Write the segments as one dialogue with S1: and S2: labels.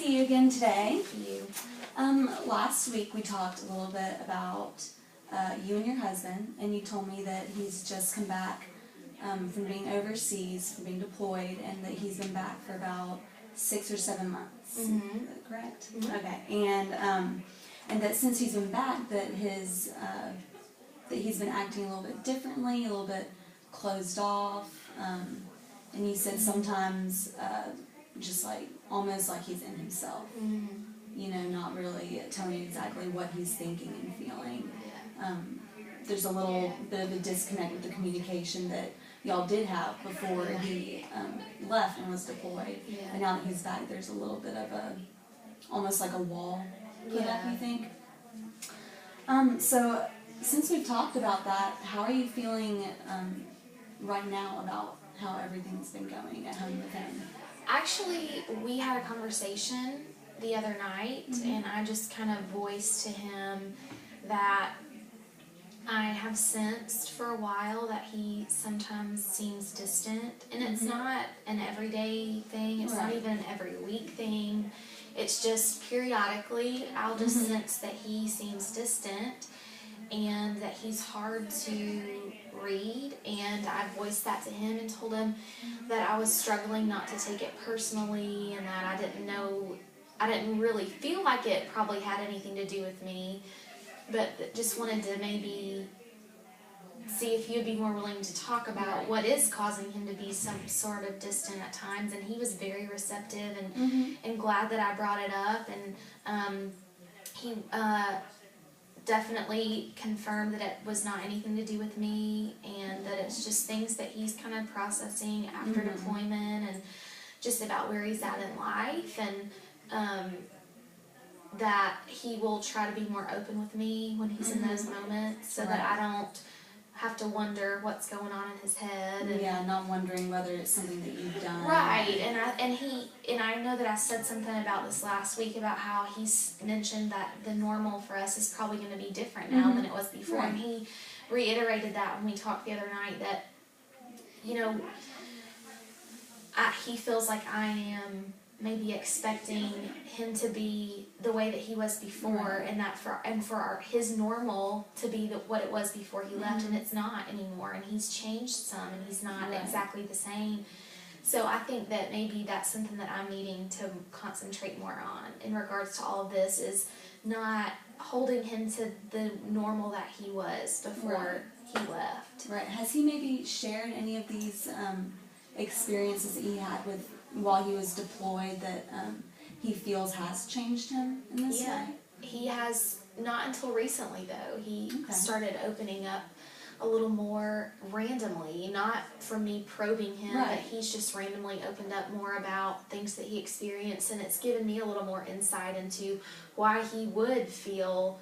S1: see you again today.
S2: Thank you.
S1: Last week we talked a little bit about you and your husband, and you told me that he's just come back from being overseas, from being deployed, and that he's been back for about 6 or 7 months.
S2: Mm-hmm.
S1: Is that correct?
S2: Mm-hmm.
S1: Okay, and that since he's been back, that he's been acting a little bit differently, a little bit closed off, and you said sometimes just like almost like he's in himself.
S2: Mm-hmm.
S1: You know, not really telling you exactly what he's thinking and feeling.
S2: Yeah.
S1: There's a little bit of a disconnect with the communication that y'all did have before he left and was deployed.
S2: Yeah.
S1: And now that he's back, there's a little bit of almost like a wall put up, you think? So since we've talked about that, how are you feeling right now about how everything's been going at home with him?
S2: Actually, we had a conversation the other night, and I just kind of voiced to him that I have sensed for a while that he sometimes seems distant, and it's not an everyday thing, it's not even an every week thing, it's just periodically I'll just sense that he seems distant and that he's hard to read, and I voiced that to him and told him that I was struggling not to take it personally and that I didn't really feel like it probably had anything to do with me, but just wanted to maybe see if you'd be more willing to talk about what is causing him to be some sort of distant at times. And he was very receptive and glad that I brought it up, and he definitely confirmed that it was not anything to do with me and that it's just things that he's kind of processing after deployment and just about where he's at in life, and that he will try to be more open with me when he's in those moments so that I don't have to wonder what's going on in his head. And
S1: not wondering whether it's something that you've done.
S2: Right, and I know that I said something about this last week about how he's mentioned that the normal for us is probably going to be different now than it was before, and he reiterated that when we talked the other night, that, you know, he feels like I am maybe expecting him to be the way that he was before, and that for his normal to be what it was before he left, and it's not anymore, and he's changed some, and he's not exactly the same. So I think that maybe that's something that I'm needing to concentrate more on in regards to all of this, is not holding him to the normal that he was before he left.
S1: Right. Has he maybe shared any of these experiences that he had with while he was deployed that he feels has changed him in this way?
S2: He has not until recently, though. He started opening up a little more randomly, not from me probing him, but he's just randomly opened up more about things that he experienced, and it's given me a little more insight into why he would feel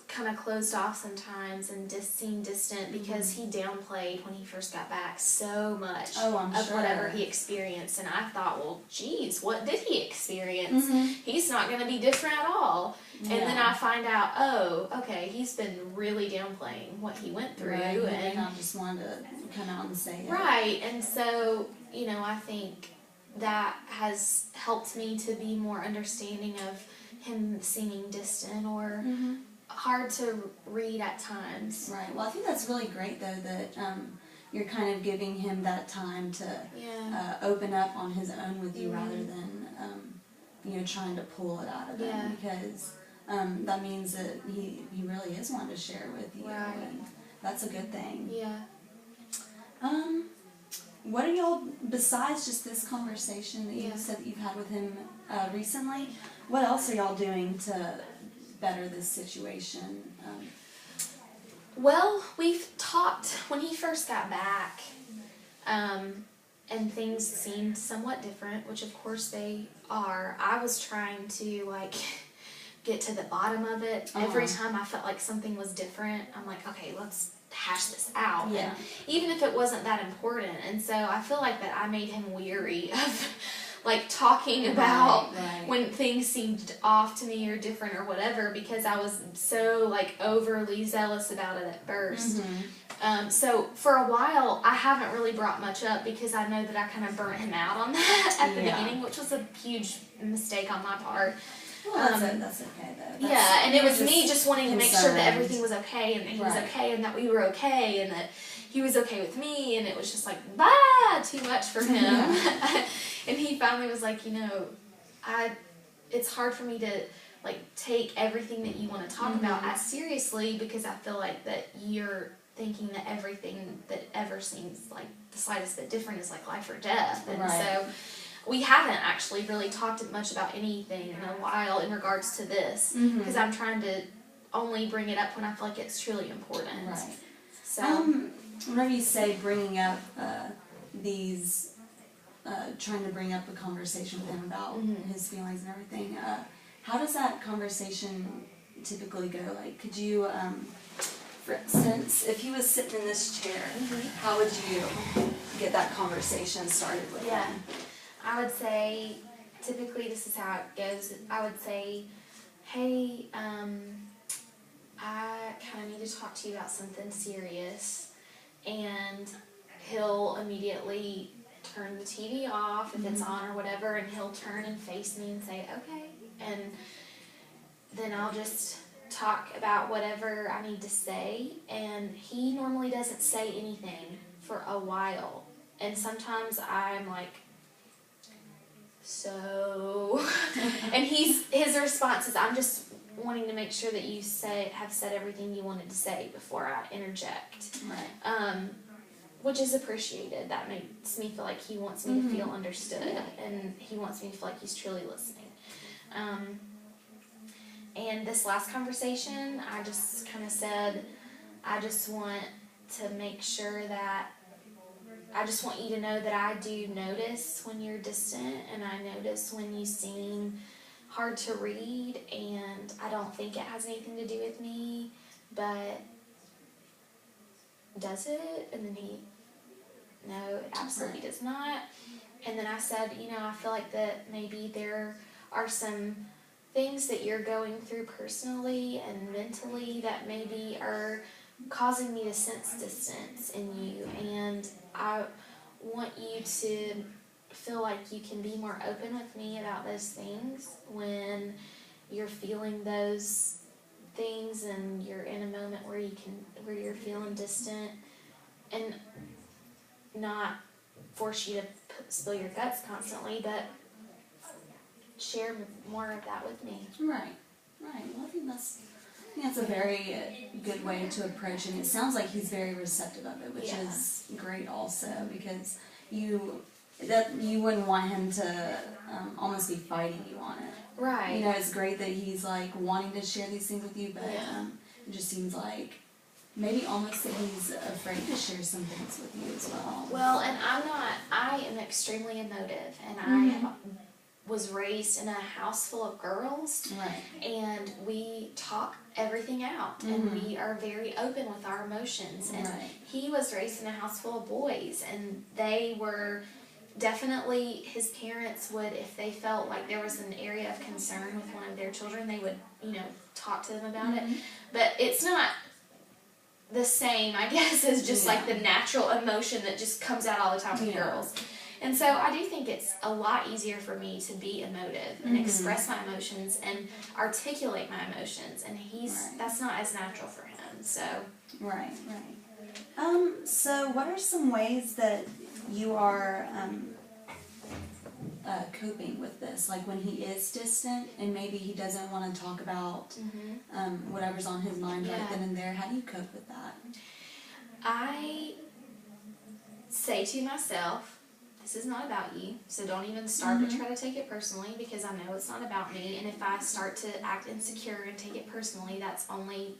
S2: kind of closed off sometimes and seem distant, because he downplayed when he first got back so much of whatever he experienced, and I thought, well, geez, what did he experience? He's not going to be different at all. And then I find out, oh, okay, he's been really downplaying what he went through, and
S1: I just wanted to come out and say it.
S2: Right, and so, you know, I think that has helped me to be more understanding of him seeming distant or hard to read at times.
S1: Right. Well, I think that's really great, though, that you're kind of giving him that time to open up on his own with you rather than, you know, trying to pull it out of him, because that means that he really is wanting to share with you, and that's a good thing.
S2: Yeah.
S1: What are y'all, besides just this conversation that you said that you've had with him recently, what else are y'all doing to better this situation?
S2: Well, we've talked when he first got back, and things seemed somewhat different, which of course they are. I was trying to get to the bottom of it. Every time I felt like something was different, I'm like, okay, let's hash this out. And even if it wasn't that important. And so I feel like that I made him weary of talking about when things seemed off to me or different or whatever, because I was so overly zealous about it at first. So for a while, I haven't really brought much up because I know that I kind of burnt him out on that at the beginning, which was a huge mistake on my part.
S1: Well, that's okay though.
S2: And it was me just wanting to make sure that everything was okay, and that he was okay, and that we were okay, and that he was okay with me, and it was just like, too much for him. And he finally was like, it's hard for me to like take everything that you want to talk about as seriously, because I feel like that you're thinking that everything that ever seems like the slightest bit different is like life or death. And so we haven't actually really talked much about anything in a while in regards to this, because I'm trying to only bring it up when I feel like it's truly important.
S1: Right.
S2: So
S1: whenever you say bringing up trying to bring up a conversation with him about his feelings and everything, how does that conversation typically go? Like, could you, for instance, if he was sitting in this chair, how would you get that conversation started with him?
S2: I would say, typically this is how it goes. I would say, hey, I kind of need to talk to you about something serious. And he'll immediately turn the TV off if it's on or whatever, and he'll turn and face me and say, okay. And then I'll just talk about whatever I need to say. And he normally doesn't say anything for a while. And sometimes I'm like, so, and his response is, I'm just wanting to make sure that you have said everything you wanted to say before I interject.
S1: Right.
S2: Which is appreciated. That makes me feel like he wants me to feel understood, and he wants me to feel like he's truly listening. And this last conversation, I just kind of said, I just want to make sure that I just want you to know that I do notice when you're distant, and I notice when you seem hard to read, and I don't think it has anything to do with me, but does it? And then no, it absolutely does not. And then I said, I feel like that maybe there are some things that you're going through personally and mentally that maybe are causing me to sense distance in you, and I want you to feel like you can be more open with me about those things when you're feeling those things and you're in a moment where you're feeling distant, and not force you to spill your guts constantly, but share more of that with me.
S1: Right. Well, I think that's a very good way to approach it. It sounds like he's very receptive of it, which is great also, because you wouldn't want him to almost be fighting you on it.
S2: Right.
S1: It's great that he's like wanting to share these things with you, but it just seems like maybe almost that he's afraid to share some things with you as well.
S2: Well, and I am extremely emotive, and I was raised in a house full of girls, and we talk everything out, and we are very open with our emotions. And he was raised in a house full of boys, and they were definitely, his parents would, if they felt like there was an area of concern with one of their children, they would, talk to them about it. But it's not the same, I guess, as just like the natural emotion that just comes out all the time with girls. And so I do think it's a lot easier for me to be emotive and express my emotions and articulate my emotions, and that's not as natural for him. So
S1: Right. So what are some ways that you are coping with this? Like when he is distant and maybe he doesn't want to talk about whatever's on his mind right then and there, how do you cope with that?
S2: I say to myself, this is not about you, so don't even start to try to take it personally, because I know it's not about me. And if I start to act insecure and take it personally, that's only,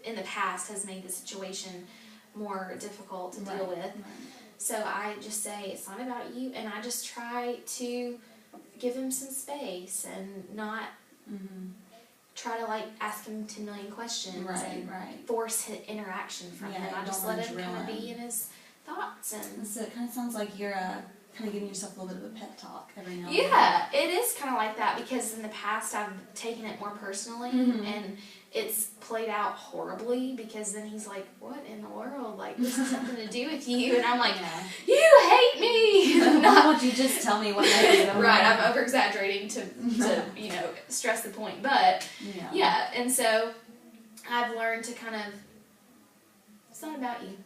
S2: in the past, has made the situation more difficult to deal with. So I just say, it's not about you, and I just try to give him some space and not try to like ask him 10 million questions and force his interaction from him. I just let him kind of be in his thoughts. And
S1: so it kind of sounds like you're kind of giving yourself a little bit of a pep talk every now and then.
S2: Yeah, it is kind of like that because in the past I've taken it more personally and it's played out horribly because then he's like, what in the world? Like, this has nothing to do with you. And I'm like, you hate me.
S1: Why won't you just tell me what I do?
S2: Right, I'm over-exaggerating to stress the point. But, yeah, and so I've learned to kind of, it's not about you.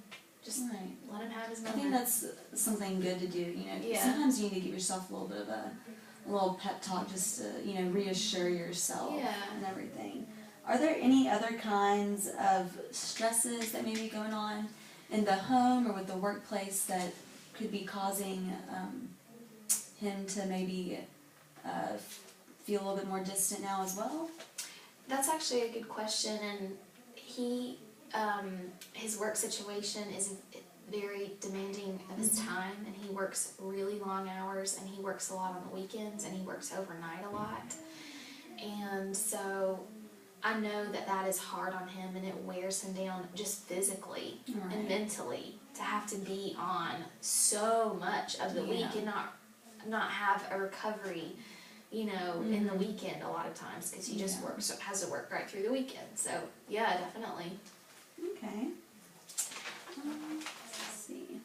S2: Just let him have his moment.
S1: I think that's something good to do. Sometimes you need to give yourself a little bit of a little pep talk just to, reassure yourself and everything. Are there any other kinds of stresses that may be going on in the home or with the workplace that could be causing him to maybe feel a little bit more distant now as well?
S2: That's actually a good question, and he, his work situation is very demanding of his time, and he works really long hours, and he works a lot on the weekends, and he works overnight a lot, and so I know that that is hard on him, and it wears him down just physically and mentally to have to be on so much of the week and not have a recovery, in the weekend a lot of times because he just has to work right through the weekend. So yeah, definitely.
S1: Okay. Let's see.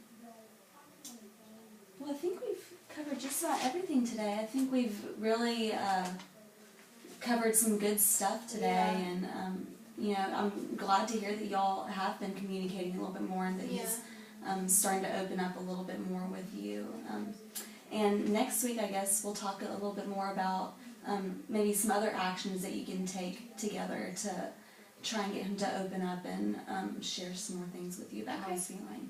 S1: Well, I think we've covered just about everything today. I think we've really covered some good stuff today, and I'm glad to hear that y'all have been communicating a little bit more and that he's starting to open up a little bit more with you. And next week, I guess, we'll talk a little bit more about maybe some other actions that you can take together to try and get him to open up and share some more things with you about how he's feeling.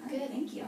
S1: All right, thank you.